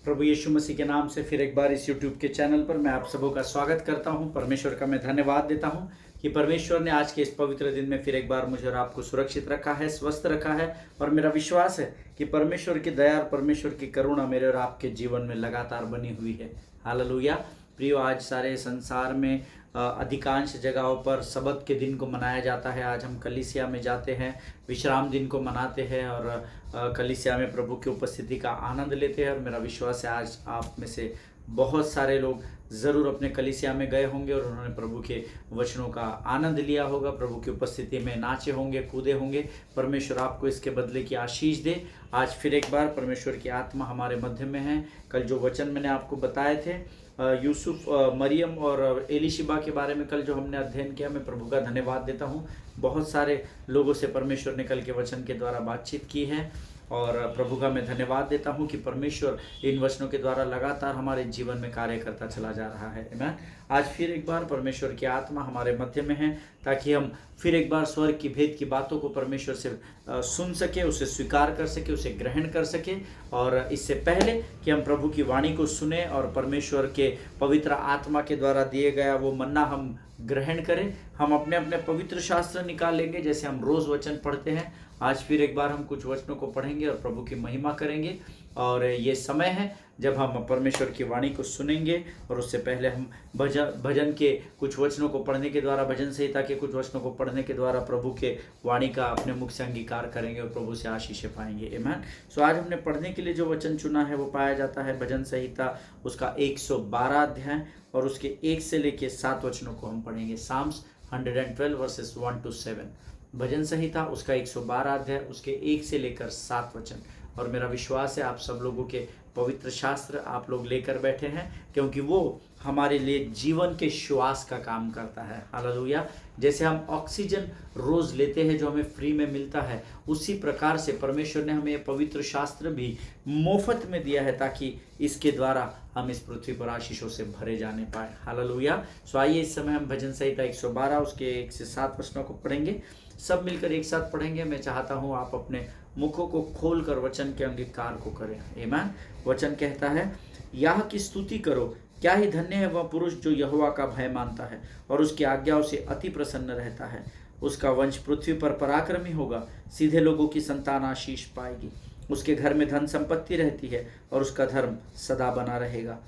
प्रभु यीशु मसीह के नाम से फिर एक बार इस YouTube के चैनल पर मैं आप सबों का स्वागत करता हूं। परमेश्वर का मैं धन्यवाद देता हूं कि परमेश्वर ने आज के इस पवित्र दिन में फिर एक बार मुझे और आपको सुरक्षित रखा है, स्वस्थ रखा है। और मेरा विश्वास है कि परमेश्वर की दया और परमेश्वर की करुणा मेरे और आपके जीवन में लगातार बनी हुई है। हालेलुया। प्रियो, आज सारे संसार में अधिकांश जगहों पर सबत के दिन को मनाया जाता है। आज हम कलीसिया में जाते हैं, विश्राम दिन को मनाते हैं और कलीसिया में प्रभु की उपस्थिति का आनंद लेते हैं। और मेरा विश्वास है आज आप में से बहुत सारे लोग ज़रूर अपने कलीसिया में गए होंगे और उन्होंने प्रभु के वचनों का आनंद लिया होगा, प्रभु की उपस्थिति में नाचे होंगे, कूदे होंगे। परमेश्वर आपको इसके बदले की आशीष दे। आज फिर एक बार परमेश्वर की आत्मा हमारे मध्य में है। कल जो वचन मैंने आपको बताए थे यूसुफ, मरियम और एलीशिबा के बारे में कल जो हमने अध्ययन किया, मैं प्रभु का धन्यवाद देता हूँ। बहुत सारे लोगों से परमेश्वर ने कल के वचन के द्वारा बातचीत की है और प्रभु का मैं धन्यवाद देता हूँ कि परमेश्वर इन वचनों के द्वारा लगातार हमारे जीवन में कार्य करता चला जा रहा है। आमीन। आज फिर एक बार परमेश्वर की आत्मा हमारे मध्य में है ताकि हम फिर एक बार स्वर्ग की भेद की बातों को परमेश्वर से सुन सके, उसे स्वीकार कर सके, उसे ग्रहण कर सके। और इससे पहले कि हम प्रभु की वाणी को सुने और परमेश्वर के पवित्र आत्मा के द्वारा दिए गया वो मन्ना हम ग्रहण करें, हम अपने अपने पवित्र शास्त्र निकाल लेंगे जैसे हम रोज़ वचन पढ़ते हैं। आज फिर एक बार हम कुछ वचनों को पढ़ेंगे और प्रभु की महिमा करेंगे। और ये समय है जब हम परमेश्वर की वाणी को सुनेंगे। और उससे पहले हम भजन के कुछ वचनों को पढ़ने के द्वारा, भजन संहिता के कुछ वचनों को पढ़ने के द्वारा प्रभु के वाणी का अपने मुख से अंगीकार करेंगे और प्रभु से आशीषें पाएंगे। आमीन। सो आज हमने पढ़ने के लिए जो वचन चुना है वो पाया जाता है भजन संहिता उसका 112 अध्याय और उसके 1 से लेके 7 वचनों को हम पढ़ेंगे। Psalms 112 verses 1 to 7। भजन संहिता उसका 112 अध्याय उसके 1 से लेकर 7 वचन। और मेरा विश्वास है आप सब लोगों के पवित्र शास्त्र आप लोग लेकर बैठे हैं, क्योंकि वो हमारे लिए जीवन के श्वास का काम करता है। हालेलुया। जैसे हम ऑक्सीजन रोज लेते हैं जो हमें फ्री में मिलता है, उसी प्रकार से परमेश्वर ने हमें पवित्र शास्त्र भी मुफ्त में दिया है ताकि इसके द्वारा हम इस पृथ्वी पर आशीषों से भरे जाने पाए। हालेलुया। सो आइए इस समय हम भजन संहिता 112 उसके 1 से 7 वचनों को पढ़ेंगे। सब मिलकर एक साथ पढ़ेंगे। मैं चाहता हूँ आप अपने मुखों को खोलकर वचन के अंगीकार को करें। आमीन। वचन कहता है, याह की स्तुति करो, क्या ही धन्य है वह पुरुष जो यहोवा का भय मानता है और उसकी आज्ञाओं से अति प्रसन्न रहता है। उसका वंश पृथ्वी पर पराक्रमी होगा, सीधे लोगों की संतान आशीष पाएगी। उसके घर में धन संपत्ति रहती है और उसका धर्म सदा बना रहेगा।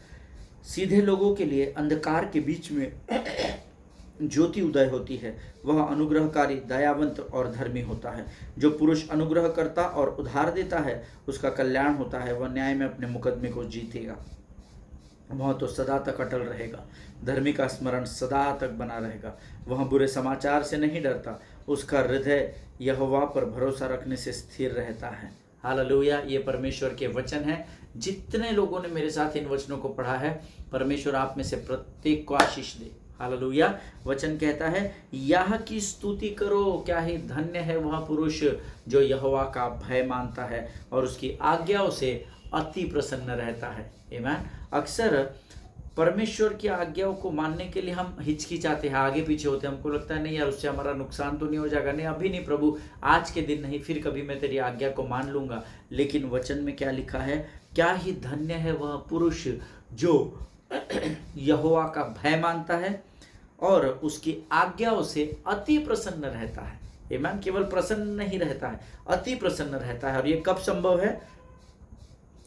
सीधे लोगों के लिए अंधकार के बीच में ज्योति उदय होती है। वह अनुग्रहकारी, दयावंत और धर्मी होता है। जो पुरुष अनुग्रह करता और उधार देता है उसका कल्याण होता है। वह न्याय में अपने मुकदमे को जीतेगा, वह तो सदा तक अटल रहेगा। धर्मी का स्मरण सदा तक बना रहेगा। वह बुरे समाचार से नहीं डरता, उसका हृदय यहोवा पर भरोसा रखने से स्थिर रहता है। हालेलुया। ये परमेश्वर के वचन है। जितने लोगों ने मेरे साथ इन वचनों को पढ़ा है, परमेश्वर आप में से प्रत्येक को आशीष दे। हालेलुया। वचन कहता है, यह की स्तुति करो, क्या ही धन्य है वह पुरुष जो यहोवा का भय मानता है और उसकी आज्ञाओं से अति प्रसन्न रहता है। आमीन। अक्सर परमेश्वर की आज्ञाओं को मानने के लिए हम हिचकिचाते हैं, आगे पीछे होते हैं। हमको लगता है नहीं यार, उससे हमारा नुकसान तो नहीं हो जाएगा। नहीं, अभी नहीं प्रभु, आज के दिन नहीं, फिर कभी मैं तेरी आज्ञा को मान लूंगा। लेकिन वचन में क्या लिखा है, क्या ही धन्य है वह पुरुष जो यहोवा का भय मानता है और उसकी आज्ञाओं से अति प्रसन्न रहता है। आमीन। केवल प्रसन्न नहीं रहता है, अति प्रसन्न रहता है। और ये कब संभव है?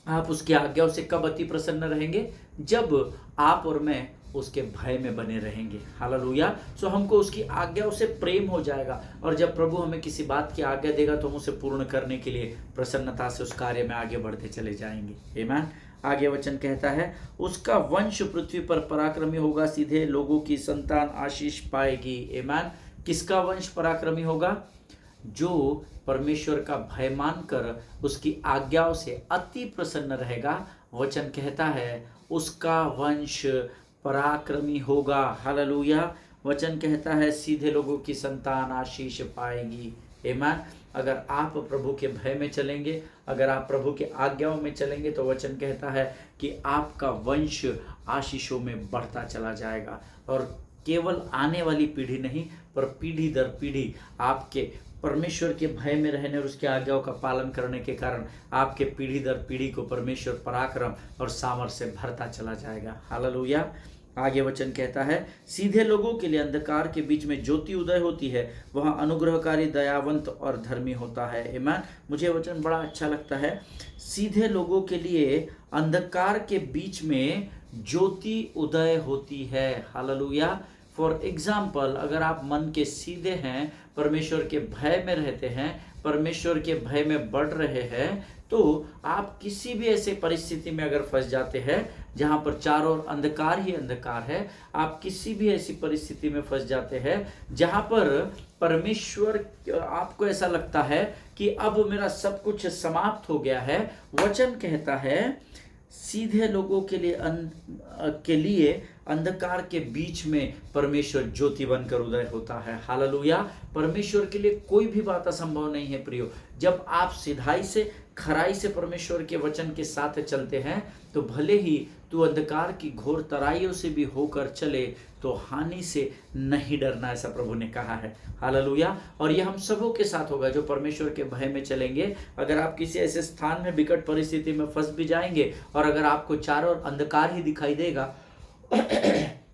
आप उसकी आज्ञाओं से कब अति प्रसन्न रहेंगे? जब आप और मैं उसके भय में बने रहेंगे। हालेलुया। सो हमको उसकी आज्ञाओं से प्रेम हो जाएगा और जब प्रभु हमें किसी बात की आज्ञा देगा तो हम उसे पूर्ण करने के लिए प्रसन्नता से उस कार्य में आगे बढ़ते चले जाएंगे। आमीन। आगे वचन कहता है, उसका वंश पृथ्वी पर पराक्रमी होगा, सीधे लोगों की संतान आशीष पाएगी। आमीन। किसका वंश पराक्रमी होगा? जो परमेश्वर का भय मानकर उसकी आज्ञाओं से अति प्रसन्न रहेगा। वचन कहता है उसका वंश पराक्रमी होगा। हालेलुया। वचन कहता है सीधे लोगों की संतान आशीष पाएगी। आमीन। अगर आप प्रभु के भय में चलेंगे, अगर आप प्रभु के आज्ञाओं में चलेंगे तो वचन कहता है कि आपका वंश आशीषों में बढ़ता चला जाएगा। और केवल आने वाली पीढ़ी नहीं पर पीढ़ी दर पीढ़ी आपके परमेश्वर के भय में रहने और उसकी आज्ञाओं का पालन करने के कारण आपके पीढ़ी दर पीढ़ी को परमेश्वर पराक्रम और सामर्थ्य से भरता चला जाएगा। हालेलुया। आगे वचन कहता है, सीधे लोगों के लिए अंधकार के बीच में ज्योति उदय होती है, वह अनुग्रहकारी, दयावंत और धर्मी होता है। आमीन। मुझे वचन बड़ा अच्छा लगता है। सीधे लोगों के लिए अंधकार के बीच में ज्योति उदय होती है। हालेलुया। फॉर एग्जाम्पल, अगर आप मन के सीधे हैं, परमेश्वर के भय में रहते हैं, परमेश्वर के भय में बढ़ रहे हैं, तो आप किसी भी ऐसे परिस्थिति में अगर फंस जाते हैं जहां पर चारों ओर अंधकार ही अंधकार है, आप किसी भी ऐसी परिस्थिति में फंस जाते हैं जहां पर परमेश्वर, आपको ऐसा लगता है कि अब मेरा सब कुछ समाप्त हो गया है, वचन कहता है सीधे लोगों के लिए अंधकार के बीच में परमेश्वर ज्योति बनकर उदय होता है। हालेलुया। परमेश्वर के लिए कोई भी बात असंभव नहीं है प्रियो। जब आप सिधाई से, खराई से परमेश्वर के वचन के साथ चलते हैं, तो भले ही तू अंधकार की घोर तराइयों से भी होकर चले, तो हानि से नहीं डरना, ऐसा प्रभु ने कहा है। हालेलुया। और ये हम सबों के साथ होगा जो परमेश्वर के भय में चलेंगे। अगर आप किसी ऐसे स्थान में विकट परिस्थिति में फंस भी जाएंगे और अगर आपको चारों ओर अंधकार ही दिखाई देगा,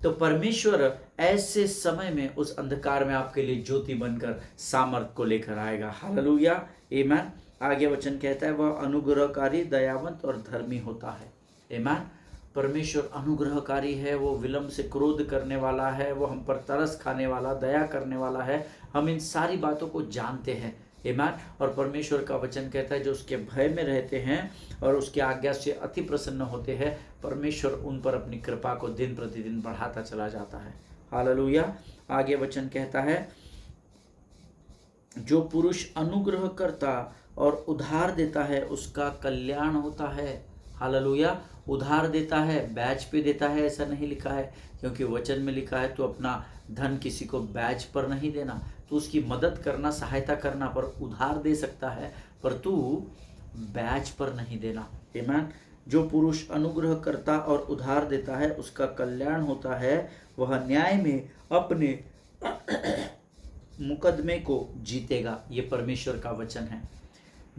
तो परमेश्वर ऐसे समय में उस अंधकार में आपके लिए ज्योति बनकर सामर्थ को लेकर आएगा। हालेलुया। आमीन। आगे वचन कहता है, वह अनुग्रहकारी, दयावंत और धर्मी होता है। आमीन। परमेश्वर अनुग्रहकारी है, वो विलंब से क्रोध करने वाला है, वो हम पर तरस खाने वाला, दया करने वाला है। हम इन सारी बातों को जानते हैं। आमीन। और परमेश्वर का वचन कहता है, जो उसके भय में रहते हैं और उसकी आज्ञा से अति प्रसन्न होते हैं, परमेश्वर उन पर अपनी कृपा को दिन प्रतिदिन बढ़ाता चला जाता है। हालेलुया। आगे वचन कहता है, जो पुरुष अनुग्रह करता और उधार देता है उसका कल्याण होता है। हालेलुया। उधार देता है, बैच पे देता है, ऐसा नहीं लिखा है, क्योंकि वचन में लिखा है तो अपना धन किसी को बैच पर नहीं देना, तो उसकी मदद करना, सहायता करना, पर उधार दे सकता है, पर तू बैच पर नहीं देना। आमीन। जो पुरुष अनुग्रह करता और उधार देता है उसका कल्याण होता है, वह न्याय में अपने मुकदमे को जीतेगा। ये परमेश्वर का वचन है।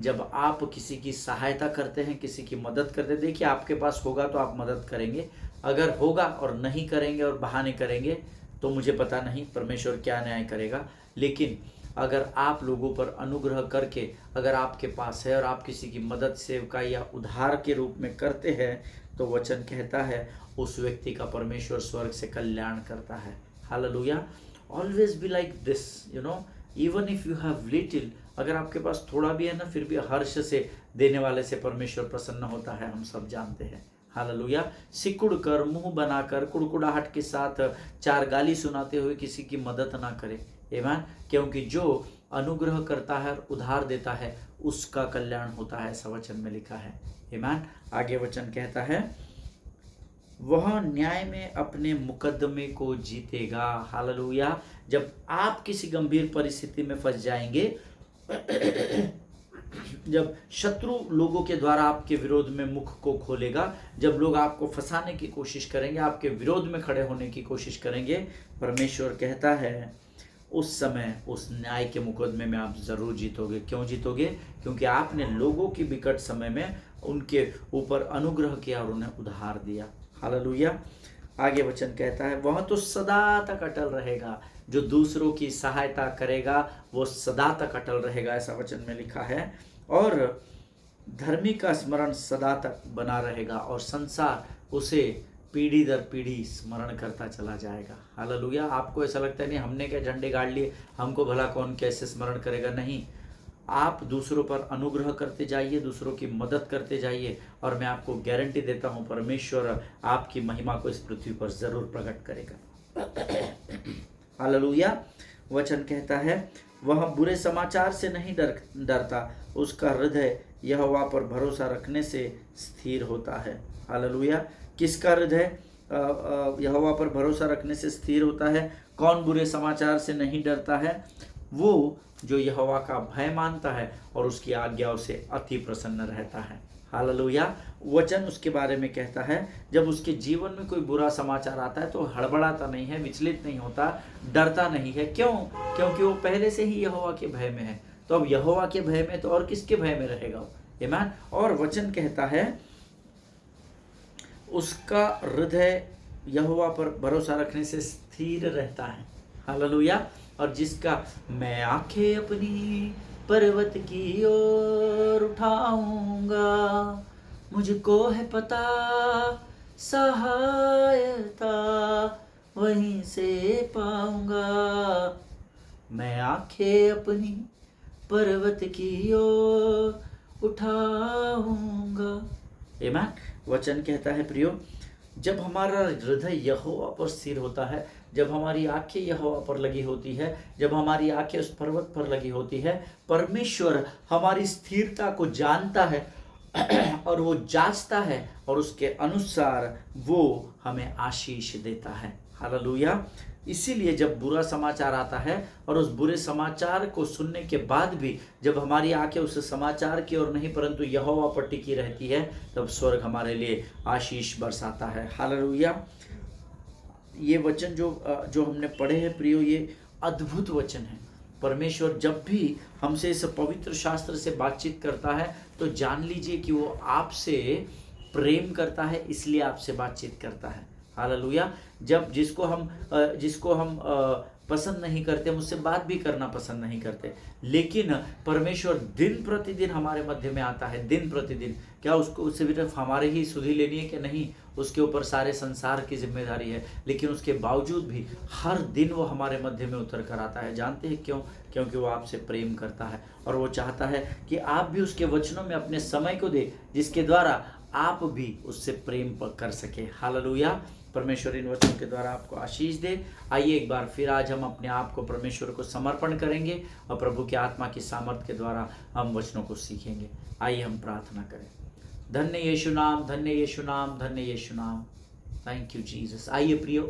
जब आप किसी की सहायता करते हैं, किसी की मदद करते हैं, देखिए आपके पास होगा तो आप मदद करेंगे, अगर होगा और नहीं करेंगे और बहाने करेंगे तो मुझे पता नहीं परमेश्वर क्या न्याय करेगा। लेकिन अगर आप लोगों पर अनुग्रह करके, अगर आपके पास है और आप किसी की मदद, सेवका या उधार के रूप में करते हैं, तो वचन कहता है उस व्यक्ति का परमेश्वर स्वर्ग से कल्याण करता है। Hallelujah. Always be like this, you know, even if you have little, अगर आपके पास थोड़ा भी है ना, फिर भी हर्ष से देने वाले से परमेश्वर प्रसन्न होता है, हम सब जानते हैं। हालेलुया। सिकुड़ कर, मुंह बनाकर, कुड़कुड़ाहट के साथ, चार गाली सुनाते हुए किसी की मदद ना करे। आमीन। क्योंकि जो अनुग्रह करता है और उधार देता है उसका कल्याण होता है, ऐसा वचन में लिखा है। आमीन। आगे वचन कहता है, वह न्याय में अपने मुकदमे को जीतेगा। हालेलुया। जब आप किसी गंभीर परिस्थिति में फंस जाएंगे, जब शत्रु लोगों के द्वारा आपके विरोध में मुख को खोलेगा, जब लोग आपको फंसाने की कोशिश करेंगे, आपके विरोध में खड़े होने की कोशिश करेंगे, परमेश्वर कहता है उस समय उस न्याय के मुकदमे में आप जरूर जीतोगे। क्यों जीतोगे? क्योंकि आपने लोगों की विकट समय में उनके ऊपर अनुग्रह किया और उन्हें उधार दिया। हालेलुया। आगे वचन कहता है, वह तो सदा तक अटल रहेगा। जो दूसरों की सहायता करेगा वो सदा तक अटल रहेगा, ऐसा वचन में लिखा है। और धर्मी का स्मरण सदा तक बना रहेगा और संसार उसे पीढ़ी दर पीढ़ी स्मरण करता चला जाएगा। हालेलुया। आपको ऐसा लगता है नहीं हमने क्या झंडे गाड़ लिए, हमको भला कौन कैसे स्मरण करेगा? नहीं, आप दूसरों पर अनुग्रह करते जाइए, दूसरों की मदद करते जाइए, और मैं आपको गारंटी देता हूँ परमेश्वर आपकी महिमा को इस पृथ्वी पर जरूर प्रकट करेगा। हालेलुया। वचन कहता है, वह बुरे समाचार से नहीं डरता, उसका हृदय यहोवा पर भरोसा रखने से स्थिर होता है। हालेलुया। किसका हृदय यहोवा पर भरोसा रखने से स्थिर होता है? कौन बुरे समाचार से नहीं डरता है? वो जो यहोवा का भय मानता है और उसकी आज्ञाओं से अति प्रसन्न रहता है। हालेलुया। वचन उसके बारे में कहता है, जब उसके जीवन में कोई बुरा समाचार आता है तो हड़बड़ाता नहीं है, विचलित नहीं होता, डरता नहीं है। क्यों? क्योंकि वो पहले से ही यहोवा के भय में है। तो अब यहोवा के भय में तो और किसके भय में रहेगा वो? आमीन। और वचन कहता है उसका हृदय यहोवा पर भरोसा रखने से स्थिर रहता है। हालेलुया। और जिसका मैं आंखें अपनी पर्वत की ओर उठाऊंगा, मुझको है पता सहायता वहीं से पाऊंगा। मैं आंखें अपनी पर्वत की ओर उठाऊंगा। आमीन। वचन कहता है प्रियो, जब हमारा हृदय यहोवा पर स्थिर होता है, जब हमारी आंखें यहोवा पर लगी होती है, जब हमारी आंखें उस पर्वत पर लगी होती है, परमेश्वर हमारी स्थिरता को जानता है और वो जांचता है और उसके अनुसार वो हमें आशीष देता है। हालेलुया। इसीलिए जब बुरा समाचार आता है और उस बुरे समाचार को सुनने के बाद भी जब हमारी आंखें उस समाचार की ओर नहीं परंतु यहोवा पर टिकी रहती है, तब स्वर्ग हमारे लिए आशीष बरसाता है। हालेलुया। ये वचन जो हमने पढ़े हैं प्रियो, ये अद्भुत वचन है। परमेश्वर जब भी हमसे इस पवित्र शास्त्र से बातचीत करता है तो जान लीजिए कि वो आपसे प्रेम करता है, इसलिए आपसे बातचीत करता है। हालेलुया। जब जिसको हम पसंद नहीं करते, हम उससे बात भी करना पसंद नहीं करते, लेकिन परमेश्वर दिन प्रतिदिन हमारे मध्य में आता है। दिन प्रतिदिन क्या उससे भी सिर्फ हमारे ही सुधि लेनी है कि नहीं, उसके ऊपर सारे संसार की जिम्मेदारी है, लेकिन उसके बावजूद भी हर दिन वो हमारे मध्य में उतर कर आता है। जानते हैं क्यों? क्योंकि वो आपसे प्रेम करता है और वो चाहता है कि आप भी उसके वचनों में अपने समय को दे, जिसके द्वारा आप भी उससे प्रेम कर सके। हालेलुया। परमेश्वर इन वचनों के द्वारा आपको आशीष दे। आइए एक बार फिर आज हम अपने आप को परमेश्वर को समर्पण करेंगे और प्रभु की आत्मा की सामर्थ्य के द्वारा हम वचनों को सीखेंगे। आइए हम प्रार्थना करें। धन्य यीशु नाम, धन्य यीशु नाम, धन्य यीशु नाम। Thank you Jesus. आइए प्रियो,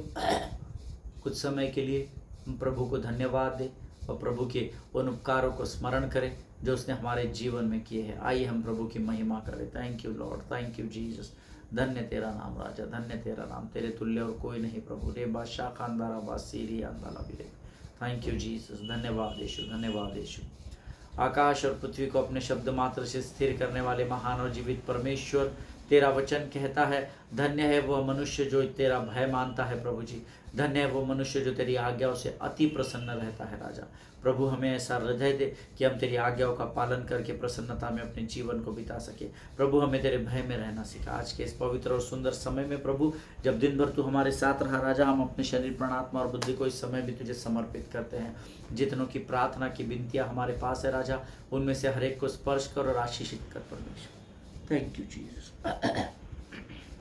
कुछ समय के लिए हम प्रभु को धन्यवाद दें और प्रभु के उन उपकारों को स्मरण करें जो उसने हमारे जीवन में किए हैं। आइए हम प्रभु की महिमा करें। Thank you Lord, thank you Jesus. धन्य तेरा नाम राजा, धन्य तेरा नाम, तेरे तुल्य और कोई नहीं प्रभु। रे बादशाह खानदारा बासीरी अंदाला बिरे। Thank you Jesus. धन्यवाद यीशु, धन्यवाद यीशु। आकाश और पृथ्वी को अपने शब्द मात्र से स्थिर करने वाले महान और जीवित परमेश्वर, तेरा वचन कहता है धन्य है वह मनुष्य जो तेरा भय मानता है प्रभु जी। धन्य है वो मनुष्य जो तेरी आज्ञाओं से अति प्रसन्न रहता है राजा। प्रभु हमें ऐसा हृदय दे कि हम तेरी आज्ञाओं का पालन करके प्रसन्नता में अपने जीवन को बिता सके। प्रभु हमें तेरे भय में रहना सिखा। आज के इस पवित्र और सुंदर समय में प्रभु, जब दिन भर तू हमारे साथ रहा राजा, हम अपने शरीर, प्राण, आत्मा और बुद्धि को इस समय भी तुझे समर्पित करते हैं। जितनों की प्रार्थना की विनतियाँ हमारे पास है राजा, उनमें से हर एक को स्पर्श कर और आशीषित कर परमेश्वर। Thank you Jesus.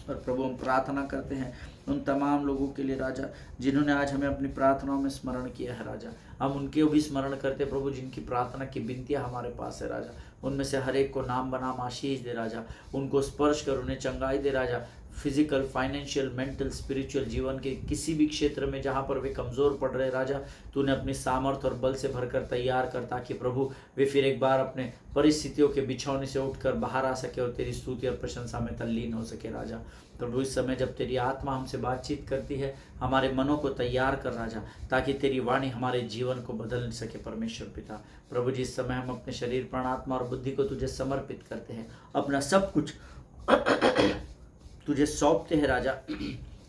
और प्रभु हम प्रार्थना करते हैं उन तमाम लोगों के लिए राजा जिन्होंने आज हमें अपनी प्रार्थनाओं में स्मरण किया है राजा। हम उनके भी स्मरण करते प्रभु जिनकी प्रार्थना की विनतियाँ हमारे पास है राजा। उनमें से हर एक को नाम बनाम आशीष दे राजा, उनको स्पर्श कर, उन्हें चंगाई दे राजा। फिजिकल, फाइनेंशियल, मेंटल, स्पिरिचुअल जीवन के किसी भी क्षेत्र में जहाँ पर वे कमज़ोर पड़ रहे राजा, तूने अपनी सामर्थ और बल से भरकर तैयार कर, ताकि प्रभु वे फिर एक बार अपने परिस्थितियों के बिछौने से उठकर बाहर आ सके और तेरी स्तुति और प्रशंसा में तल्लीन हो सके राजा। प्रभु इस समय जब तेरी आत्मा हमसे बातचीत करती है, हमारे मनों को तैयार कर राजा, ताकि तेरी वाणी हमारे जीवन को बदल सके परमेश्वर पिता। प्रभु जी इस समय हम अपने शरीर, प्राण, आत्मा और बुद्धि को तुझे समर्पित करते हैं, अपना सब कुछ तुझे सौंपते हैं राजा।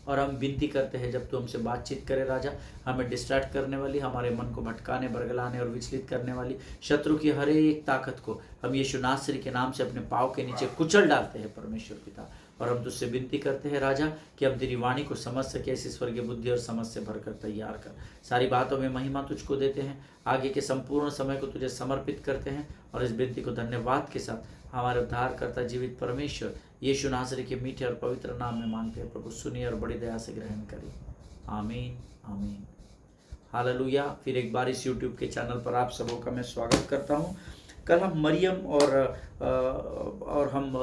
और हम विनती करते हैं जब तू हमसे बातचीत करे राजा, हमें डिस्ट्रैक्ट करने वाली, हमारे मन को भटकाने, बरगलाने और विचलित करने वाली शत्रु की हर एक ताकत को हम यीशु नासरी के नाम से अपने पाँव के नीचे कुचल डालते हैं परमेश्वर पिता। और हम तुझसे विनती करते हैं राजा कि हम तेरी वाणी को समझ सके, ऐसी स्वर्गीय बुद्धि और समझ से भरकर तैयार कर। सारी बातों में महिमा तुझको देते हैं, आगे के संपूर्ण समय को तुझे समर्पित करते हैं और इस विनती को धन्यवाद के साथ हमारे उद्धारकर्ता जीवित परमेश्वर यीशु नासरी के मीठे और पवित्र नाम में मांगते हैं प्रभु, सुनिए और बड़ी दया से ग्रहण करिए। आमीन, आमीन, हालेलुया। फिर एक बार इस यूट्यूब के चैनल पर आप सबों का मैं स्वागत करता हूँ। कल हम मरियम और हम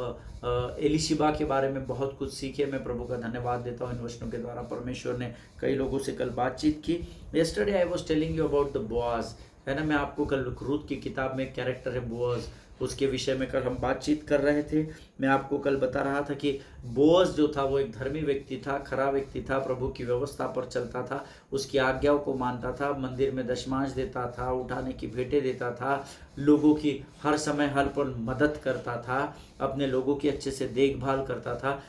एलिशिबा के बारे में बहुत कुछ सीखे। मैं प्रभु का धन्यवाद देता हूँ इन वचनों के द्वारा। परमेश्वर ने कई लोगों से कल बातचीत की। Yesterday I was telling you about the Boaz, है ना। मैं आपको कल रूत की किताब में एक कैरेक्टर है बोआज, उसके विषय में कल हम बातचीत कर रहे थे। मैं आपको कल बता रहा था कि बोअज जो था वो एक धर्मी व्यक्ति था, खरा व्यक्ति था, प्रभु की व्यवस्था पर चलता था, उसकी आज्ञाओं को मानता था, मंदिर में दशमांश देता था, उठाने की भेंटें देता था, लोगों की हर समय हर पल मदद करता था, अपने लोगों की अच्छे से देखभाल करता था।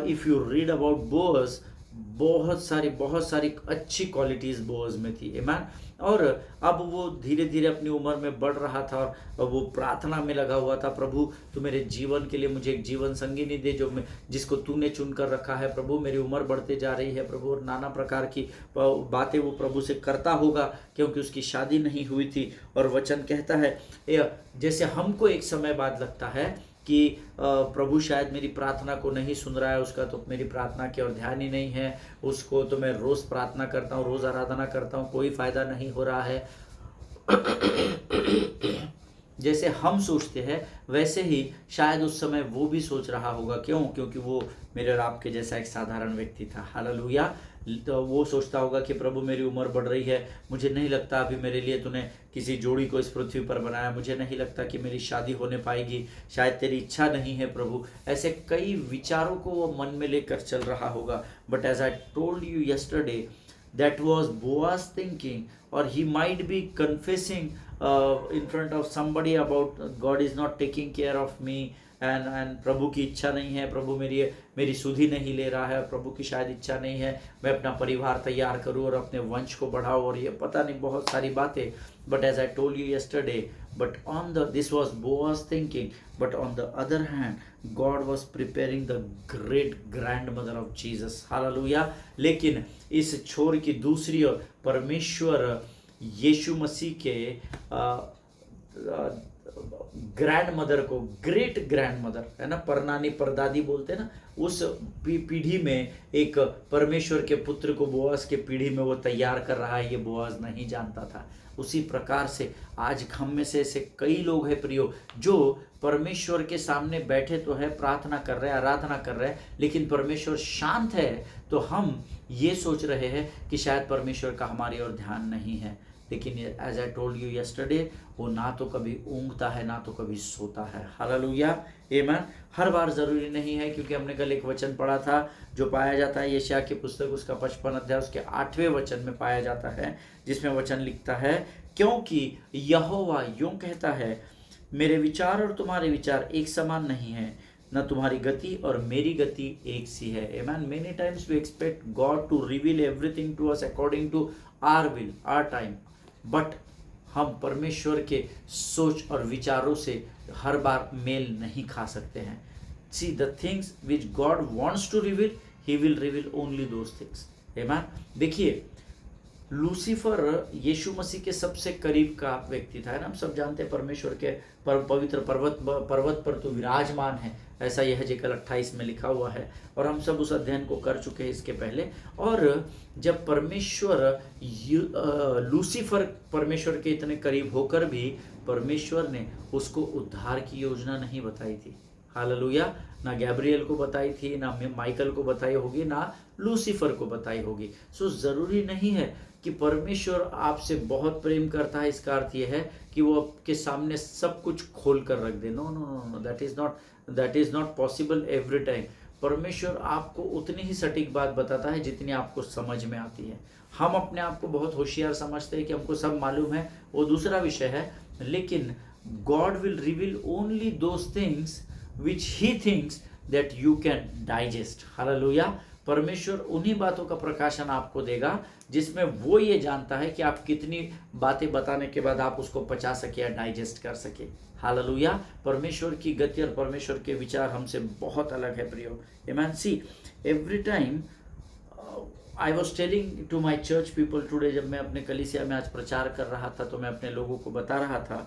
If you read about Boaz, बहुत सारी अच्छी क्वालिटीज़ बोअज में थी। आमीन। और अब वो धीरे धीरे अपनी उम्र में बढ़ रहा था और वो प्रार्थना में लगा हुआ था, प्रभु तू मेरे जीवन के लिए मुझे एक जीवन संगिनी दे जो जिसको तूने चुन कर रखा है। प्रभु मेरी उम्र बढ़ते जा रही है प्रभु, और नाना प्रकार की बातें वो प्रभु से करता होगा क्योंकि उसकी शादी नहीं हुई थी। और वचन कहता है जैसे हमको एक समय बाद लगता है कि प्रभु शायद मेरी प्रार्थना को नहीं सुन रहा है, उसका तो मेरी प्रार्थना की ओर ध्यान ही नहीं है, उसको तो मैं रोज़ प्रार्थना करता हूँ, रोज़ आराधना करता हूँ, कोई फ़ायदा नहीं हो रहा है। जैसे हम सोचते हैं वैसे ही शायद उस समय वो भी सोच रहा होगा। क्यों? क्योंकि वो मेरे और आपके जैसा एक साधारण व्यक्ति था। हालेलुया। तो वो सोचता होगा कि प्रभु मेरी उम्र बढ़ रही है, मुझे नहीं लगता अभी मेरे लिए तूने किसी जोड़ी को इस पृथ्वी पर बनाया, मुझे नहीं लगता कि मेरी शादी होने पाएगी, शायद तेरी इच्छा नहीं है प्रभु। ऐसे कई विचारों को वो मन में लेकर चल रहा होगा। But as I told you yesterday, that was Boaz thinking, or he might be confessing in front of somebody about God is not taking care of me, and प्रभु की इच्छा नहीं है, प्रभु मेरी सुधि नहीं ले रहा है, प्रभु की शायद इच्छा नहीं है मैं अपना परिवार तैयार करूं और अपने वंश को बढ़ाऊं, और ये पता नहीं बहुत सारी बातें। But as I told you yesterday, this was Boaz thinking, but on the other hand, God was preparing the great grandmother of Jesus. Hallelujah. लेकिन इस छोर की दूसरी ओर परमेश्वर यीशु मसीह के ग्रैंड मदर को, ग्रेट ग्रैंड मदर है ना, परनानी परदादी बोलते हैं ना, उस पीढ़ी में एक परमेश्वर के पुत्र को बोआज के पीढ़ी में वो तैयार कर रहा है, ये बोआज नहीं जानता था। उसी प्रकार से आज हम में से ऐसे कई लोग हैं प्रियो, जो परमेश्वर के सामने बैठे तो है, प्रार्थना कर रहे हैं, आराधना कर रहे हैं, लेकिन परमेश्वर शांत है तो हम ये सोच रहे हैं कि शायद परमेश्वर का हमारी ओर ध्यान नहीं है। लेकिन as I told you yesterday, वो ना तो कभी ऊँगता है ना तो कभी सोता है। हालेलुया, आमीन। हर बार ज़रूरी नहीं है, क्योंकि हमने कल एक वचन पढ़ा था जो पाया जाता है यशायाह की पुस्तक उसका 55 अध्याय उसके 8वें वचन में पाया जाता है, जिसमें वचन लिखता है, क्योंकि यहोवा यूं कहता है, मेरे विचार और तुम्हारे विचार एक समान नहीं है, न तुम्हारी गति और मेरी गति एक सी है। आमीन। Many times we expect God to reveal everything to us according to our will, our time, but हम परमेश्वर के सोच और विचारों से हर बार मेल नहीं खा सकते हैं। See the things which God wants to reveal, he will reveal only those things. आमीन। देखिए, लूसीफर यीशु मसीह के सबसे करीब का व्यक्ति था, है ना। हम सब जानते हैं परमेश्वर के पवित्र पर्वत पर तो विराजमान है, ऐसा यह हेजेकियेल 28 में लिखा हुआ है, और हम सब उस अध्ययन को कर चुके हैं इसके पहले। और जब परमेश्वर लूसीफर परमेश्वर के इतने करीब होकर भी परमेश्वर ने उसको उद्धार की योजना नहीं बताई थी। हालेलुया। ना गैब्रियल को बताई थी, ना माइकल को बताई होगी, ना लूसीफर को बताई होगी। सो ज़रूरी नहीं है कि परमेश्वर आपसे बहुत प्रेम करता है, इसका अर्थ यह है कि वो आपके सामने सब कुछ खोल कर रख दे। No no no no, that is not possible every time. परमेश्वर आपको उतनी ही सटीक बात बताता है जितनी आपको समझ में आती है। हम अपने आप को बहुत होशियार समझते हैं कि हमको सब मालूम है, वो दूसरा विषय है, लेकिन God will reveal only those things which he thinks that you can digest. Hallelujah. परमेश्वर उन्हीं बातों का प्रकाशन आपको देगा जिसमें वो ये जानता है कि आप कितनी बातें बताने के बाद आप उसको पचा सके या डाइजेस्ट कर सके। हालेलुया। परमेश्वर की गति और परमेश्वर के विचार हमसे बहुत अलग है प्रियो। आमीन। See every time I was telling to my church people today, जब मैं अपने कलीसिया में आज प्रचार कर रहा था तो मैं अपने लोगों को बता रहा था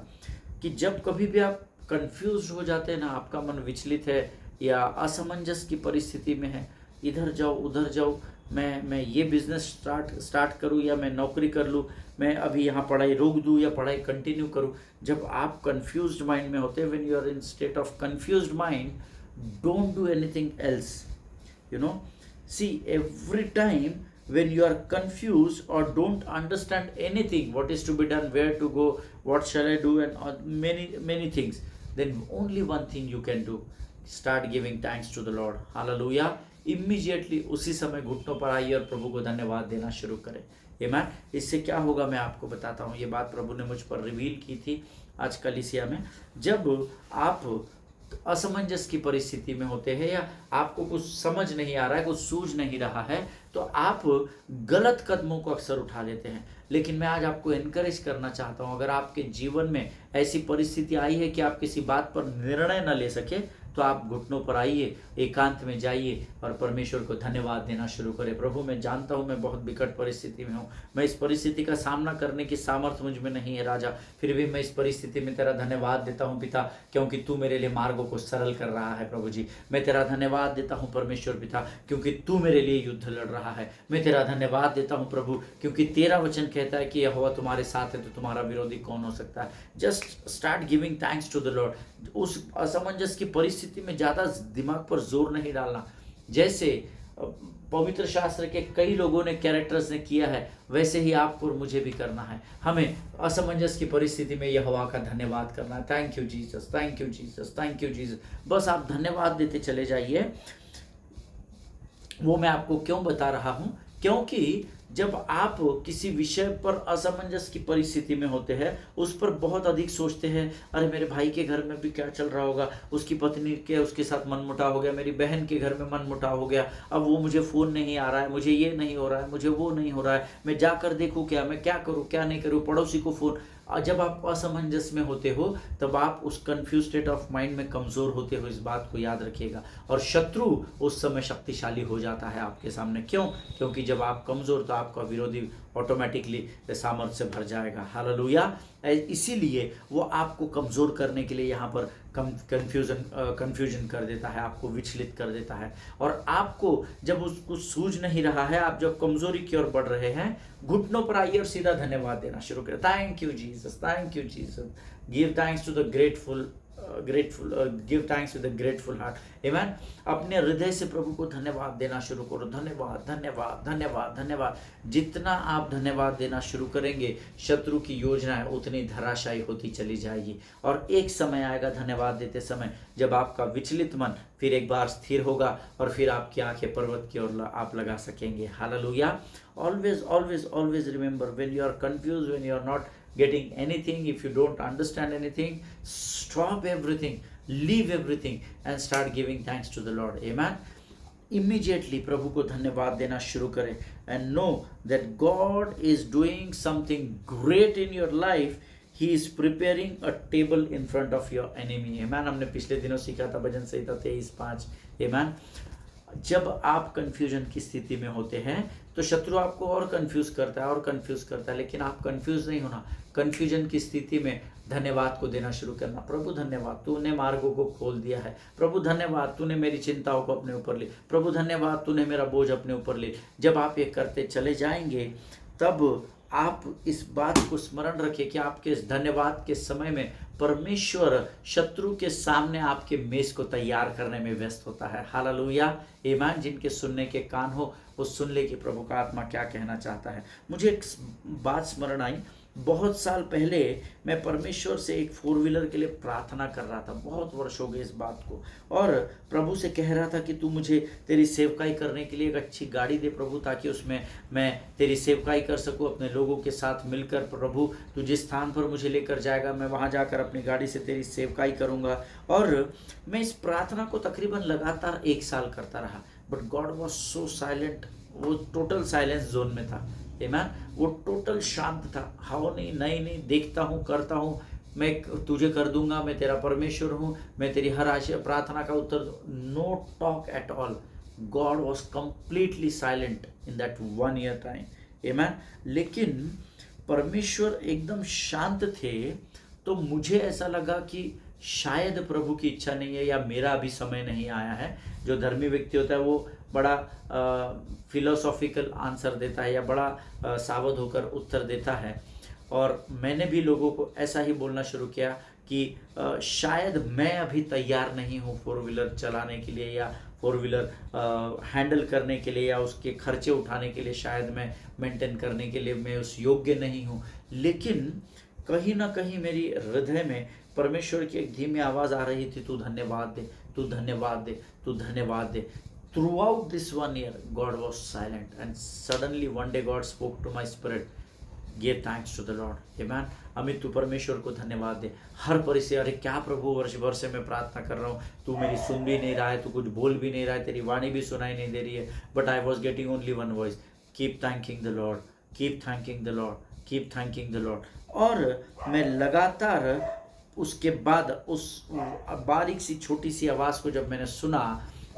कि जब कभी भी आप कंफ्यूज हो जाते हैं ना, आपका मन विचलित है या असमंजस की परिस्थिति में है, इधर जाओ उधर जाओ, मैं ये बिजनेस स्टार्ट करूँ या मैं नौकरी कर लूँ, मैं अभी यहाँ पढ़ाई रोक दूँ या पढ़ाई कंटिन्यू करूँ। जब आप कंफ्यूज्ड माइंड में होते हैं, when you are in state of confused mind, don't do anything else, you know. See every time when you are confused or don't understand anything, what is to be done, where to go, what shall I do, and many things, then only one thing you can do, start giving thanks to the Lord. Hallelujah. Immediately उसी समय घुटनों पर आइए और प्रभु को धन्यवाद देना शुरू करें। आमीन। इससे क्या होगा मैं आपको बताता हूँ। ये बात प्रभु ने मुझ पर रिवील की थी आज कलीसिया में। जब आप असमंजस की परिस्थिति में होते हैं या आपको कुछ समझ नहीं आ रहा है, कुछ सूझ नहीं रहा है, तो आप गलत कदमों को अक्सर उठा लेते हैं। लेकिन मैं आज आपको एनकरेज करना चाहता हूं, अगर आपके जीवन में ऐसी परिस्थिति आई है कि आप किसी बात पर निर्णय न ले सके, तो आप घुटनों पर आइए, एकांत में जाइए और परमेश्वर को धन्यवाद देना शुरू करें। प्रभु, मैं जानता हूं मैं बहुत विकट परिस्थिति में हूं, मैं इस परिस्थिति का सामना करने की सामर्थ्य मुझ में नहीं है राजा, फिर भी मैं इस परिस्थिति में तेरा धन्यवाद देता हूं पिता, क्योंकि तू मेरे लिए मार्गों को सरल कर रहा है। प्रभु जी, मैं तेरा धन्यवाद देता हूं परमेश्वर पिता, क्योंकि तू मेरे लिए युद्ध लड़ रहा है। मैं तेरा धन्यवाद देता हूं प्रभु, क्योंकि तेरा वचन कहता है कि यहोवा तुम्हारे साथ है तो तुम्हारा विरोधी कौन हो सकता है। Just start giving thanks to the Lord. उस असमंजस की परिस्थिति में ज्यादा दिमाग पर जोर नहीं डालना। जैसे पवित्र शास्त्र के कई लोगों ने, कैरेक्टर्स ने किया है, वैसे ही आपको और मुझे भी करना है। हमें असमंजस की परिस्थिति में यहोवा का धन्यवाद करना है। Thank you Jesus, thank you Jesus, thank you Jesus. बस आप धन्यवाद देते चले जाइए। वो मैं आपको क्यों बता रहा हूं, क्योंकि जब आप किसी विषय पर असमंजस की परिस्थिति में होते हैं, उस पर बहुत अधिक सोचते हैं, अरे मेरे भाई के घर में भी क्या चल रहा होगा, उसकी पत्नी के उसके साथ मनमुटाव हो गया, मेरी बहन के घर में मनमुटाव हो गया, अब वो मुझे फ़ोन नहीं आ रहा है, मुझे ये नहीं हो रहा है, मुझे वो नहीं हो रहा है, मैं जाकर देखूँ क्या, मैं क्या करूँ क्या नहीं करूँ, पड़ोसी को फ़ोन। जब आप असमंजस में होते हो तब आप उस कंफ्यूज स्टेट ऑफ माइंड में कमज़ोर होते हो, इस बात को याद रखिएगा। और शत्रु उस समय शक्तिशाली हो जाता है आपके सामने। क्यों? क्योंकि जब आप कमज़ोर तो आपका विरोधी ऑटोमेटिकली सामर्थ्य से भर जाएगा। हालेलुया। इसीलिए वो आपको कमज़ोर करने के लिए यहाँ पर कंफ्यूजन कर देता है, आपको विचलित कर देता है। और आपको जब उसको सूझ नहीं रहा है, आप जब कमज़ोरी की ओर बढ़ रहे हैं, घुटनों पर आइए और सीधा धन्यवाद देना शुरू करें। Thank you Jesus, thank you Jesus. Give thanks to the grateful give thanks with a grateful heart. आमीन। अपने हृदय से प्रभु को धन्यवाद देना शुरू करो। धन्यवाद, धन्यवाद, धन्यवाद, धन्यवाद। जितना आप धन्यवाद देना शुरू करेंगे, शत्रु की योजनाएं उतनी धराशायी होती चली जाएगी। और एक समय आएगा धन्यवाद देते समय जब आपका विचलित मन फिर एक बार स्थिर होगा और फिर आपकी आंखें पर्वत की ओर आप लगा सकेंगे। Hallelujah. Always, always, always remember, when you are confused, when you are not getting anything, if you don't understand anything, stop everything, leave everything and start giving thanks to the Lord. Amen. Immediately प्रभु को धन्यवाद देना शुरू करें and know that God is doing something great in your life. He is preparing a table in front of your enemy. Amen. हमने पिछले दिनों सीखा था भजन संहिता 23:5। Amen. जब आप कंफ्यूजन की स्थिति में होते हैं तो शत्रु आपको और कंफ्यूज करता है और कंफ्यूज करता है, लेकिन आप कंफ्यूज नहीं होना। कंफ्यूजन की स्थिति में धन्यवाद को देना शुरू करना। प्रभु धन्यवाद, तूने मार्गों को खोल दिया है। प्रभु धन्यवाद, तूने मेरी चिंताओं को अपने ऊपर ले। प्रभु धन्यवाद, तूने मेरा बोझ अपने ऊपर ले। जब आप ये करते चले जाएंगे तब आप इस बात को स्मरण रखिए कि आपके इस धन्यवाद के समय में परमेश्वर शत्रु के सामने आपके मेज को तैयार करने में व्यस्त होता है। हालेलुया। ईमान। जिनके सुनने के कान हो वो सुन ले कि प्रभु का आत्मा क्या कहना चाहता है। मुझे एक बात स्मरण आई। बहुत साल पहले मैं परमेश्वर से एक 4 व्हीलर के लिए प्रार्थना कर रहा था। बहुत वर्ष हो गए इस बात को, और प्रभु से कह रहा था कि तू मुझे तेरी सेवकाई करने के लिए एक अच्छी गाड़ी दे प्रभु, ताकि उसमें मैं तेरी सेवकाई कर सकूं अपने लोगों के साथ मिलकर। प्रभु तू जिस स्थान पर मुझे लेकर जाएगा मैं वहां जाकर अपनी गाड़ी से तेरी सेवकाई करूंगा। और मैं इस प्रार्थना को तकरीबन लगातार 1 साल करता रहा। But God was so silent. वो टोटल साइलेंस जोन में था। आमीन। वो टोटल शांत था। हाँ नहीं, देखता हूँ, करता हूँ, मैं तुझे कर दूंगा, मैं तेरा परमेश्वर हूँ, मैं तेरी हर आशय प्रार्थना का उत्तर। No talk at all. God was completely silent in that 1 year time. आमीन। लेकिन परमेश्वर एकदम शांत थे, तो मुझे ऐसा लगा कि शायद प्रभु की इच्छा नहीं है या मेरा अभी समय नहीं आया है। जो धर्मी व्यक्ति होता है वो बड़ा फिलोसॉफिकल आंसर देता है या बड़ा सावध होकर उत्तर देता है। और मैंने भी लोगों को ऐसा ही बोलना शुरू किया कि शायद मैं अभी तैयार नहीं हूँ 4 व्हीलर चलाने के लिए या 4 व्हीलर हैंडल करने के लिए या उसके खर्चे उठाने के लिए, शायद मैं मेंटेन करने के लिए मैं उस योग्य नहीं हूँ। लेकिन कहीं ना कहीं मेरी हृदय में परमेश्वर की एक धीमी आवाज़ आ रही थी, तू धन्यवाद दे, तू धन्यवाद दे, तू धन्यवाद दे। Throughout this 1 year, God was silent, and suddenly one day God spoke to my spirit, give thanks to the Lord. Amen. Amit, तू परमेश्वर को धन्यवाद दे हर परिस्थिति। अरे क्या प्रभु, वर्ष भर से मैं प्रार्थना कर रहा हूँ, तू मेरी सुन भी नहीं रहा है, तू कुछ बोल भी नहीं रहा है, तेरी वाणी भी सुनाई नहीं दे रही है, but I was getting only one voice, keep thanking the Lord, keep thanking the Lord, keep thanking the Lord. और मैं लगातार उसके बाद उस बारीक सी छोटी सी आवाज़ को जब मैंने सुना,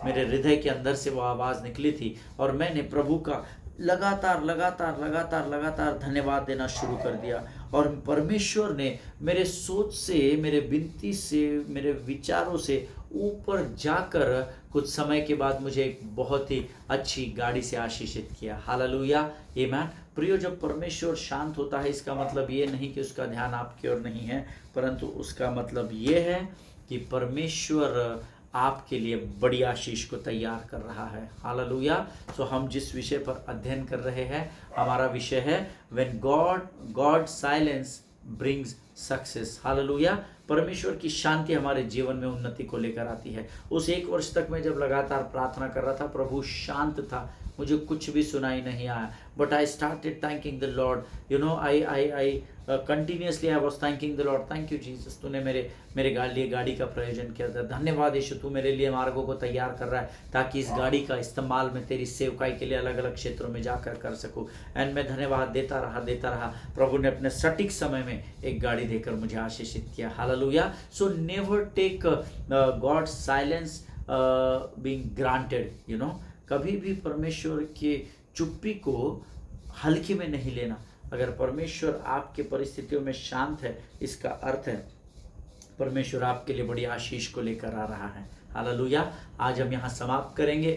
मेरे हृदय के अंदर से वो आवाज़ निकली थी और मैंने प्रभु का लगातार लगातार लगातार लगातार धन्यवाद देना शुरू कर दिया। और परमेश्वर ने मेरे सोच से, मेरे विनती से, मेरे विचारों से ऊपर जाकर कुछ समय के बाद मुझे एक बहुत ही अच्छी गाड़ी से आशीषित किया। हालेलुया, आमीन। प्रियो, जब परमेश्वर शांत होता है, इसका मतलब ये नहीं कि उसका ध्यान आपकी ओर नहीं है, परंतु उसका मतलब ये है कि परमेश्वर आपके लिए बड़ी आशीष को तैयार कर रहा है। हालेलुया। सो हम जिस विषय पर अध्ययन कर रहे हैं, हमारा विषय है when God silence brings success. Hallelujah. परमेश्वर की शांति हमारे जीवन में उन्नति को लेकर आती है। उस 1 वर्ष तक मैं जब लगातार प्रार्थना कर रहा था, प्रभु शांत था, मुझे कुछ भी सुनाई नहीं आया, but I started thanking the Lord. You know, I continuously I was thanking the Lord. Thank you Jesus, तूने मेरे लिए गाड़ी का प्रयोजन किया था। धन्यवाद यीशु, तू मेरे लिए मार्गों को तैयार कर रहा है ताकि इस गाड़ी का इस्तेमाल मैं तेरी सेवकाई के लिए अलग अलग क्षेत्रों में जाकर कर सकूं। एंड मैं धन्यवाद देता रहा। प्रभु ने अपने सटीक समय में एक गाड़ी देकर मुझे आशीषित किया। हालेलुया। So never take God silence being granted. You know, कभी भी परमेश्वर के चुप्पी को हल्के में नहीं लेना। अगर परमेश्वर आपके परिस्थितियों में शांत है, इसका अर्थ है परमेश्वर आपके लिए बड़ी आशीष को लेकर आ रहा है। हालेलुया। आज हम यहाँ समाप्त करेंगे,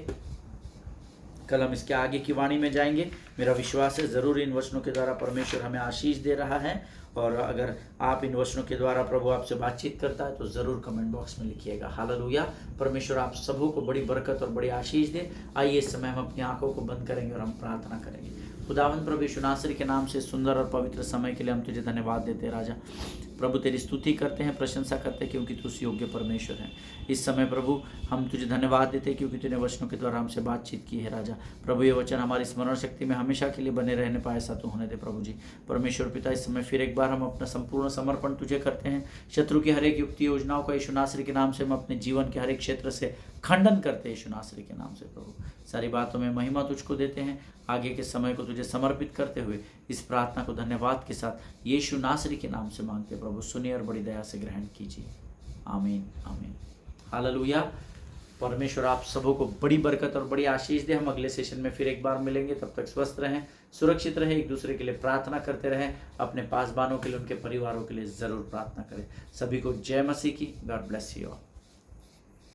कल हम इसके आगे की वाणी में जाएंगे। मेरा विश्वास है ज़रूर इन वचनों के द्वारा परमेश्वर हमें आशीष दे रहा है, और अगर आप इन वचनों के द्वारा प्रभु आपसे बातचीत करता है तो ज़रूर कमेंट बॉक्स में लिखिएगा। हालेलुया। परमेश्वर आप सबों को बड़ी बरकत और बड़ी आशीष दे। आइए इस समय हम अपनी आंखों को बंद करेंगे और हम प्रार्थना करेंगे। खुदावंद प्रभु यीशु नासरी के नाम से सुंदर और पवित्र समय के लिए हम तुझे धन्यवाद देते हैं राजा। प्रभु तेरी स्तुति करते हैं, प्रशंसा करते हैं, क्योंकि तू योग्य परमेश्वर है। इस समय प्रभु हम तुझे धन्यवाद देते हैं क्योंकि तूने वचनों के द्वारा हमसे बातचीत की है राजा। प्रभु ये वचन हमारी स्मरण शक्ति में हमेशा के लिए बने रहने पाए, ऐसा तो होने दे प्रभु जी। परमेश्वर पिता, इस समय फिर एक बार हम अपना संपूर्ण समर्पण तुझे करते हैं। शत्रु की हर एक युक्ति योजनाओं का यीशु नासरी के नाम से हम अपने जीवन के हर एक क्षेत्र से खंडन करते हैं यीशु नासरी के नाम से। प्रभु सारी बातों में महिमा तुझको देते हैं। आगे के समय को तुझे समर्पित करते हुए इस प्रार्थना को धन्यवाद के साथ यीशु नासरी के नाम से मांगते। प्रभु सुनिए और बड़ी दया से ग्रहण कीजिए। आमीन, आमीन। हालेलुया। परमेश्वर आप सबों को बड़ी बरकत और बड़ी आशीष दे। हम अगले सेशन में फिर एक बार मिलेंगे। तब तक स्वस्थ रहें, सुरक्षित रहें, एक दूसरे के लिए प्रार्थना करते रहें। अपने पासबानों के लिए, उनके परिवारों के लिए ज़रूर प्रार्थना करें। सभी को जय मसीह की। God bless you all.